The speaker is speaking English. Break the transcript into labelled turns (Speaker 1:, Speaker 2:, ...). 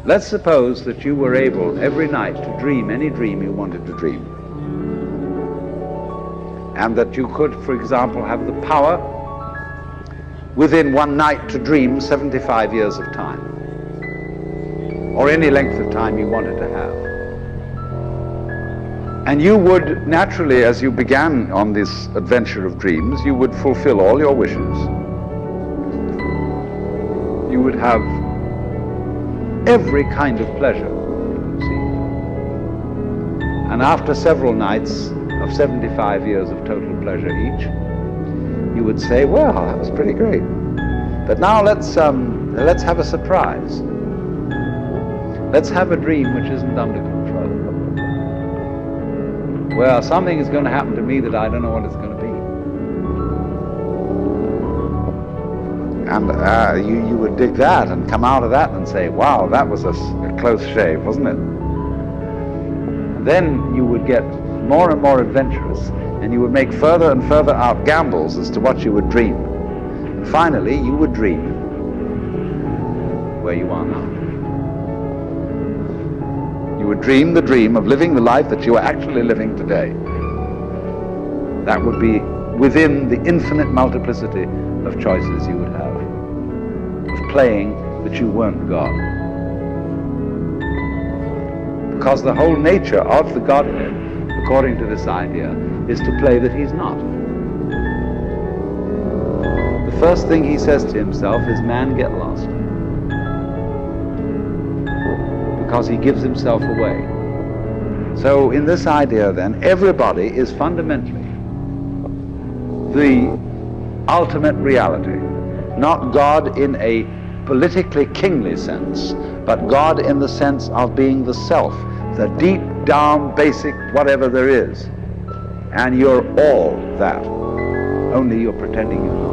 Speaker 1: Let's suppose that you were able every night to dream any dream you wanted to dream. And that you could, for example, have the power within one night to dream 75 years of time, or any length of time you wanted to have. And you would naturally, as you began on this adventure of dreams, you would fulfill all your wishes. You would have every kind of pleasure, see. And after several nights of 75 years of total pleasure each, you would say, well, that was pretty great. But now let's have a surprise. Let's have a dream which isn't under control. Well, something is going to happen to me that I don't know what it's going to be. And you would dig that and come out of that and say, wow, that was a close shave, wasn't it? And then you would get more and more adventurous, and you would make further and further out gambles as to what you would dream. And finally, you would dream where you are now. You would dream the dream of living the life that you are actually living today. That would be within the infinite multiplicity of choices you would have, of playing that you weren't God. Because the whole nature of the Godhead, according to this idea, is to play that he's not. The first thing he says to himself is, man, get lost. Because he gives himself away. So in this idea then, everybody is fundamentally the ultimate reality. Not God in a politically kingly sense, but God in the sense of being the self, the deep down basic whatever there is. And you're all that, only you're pretending you're not.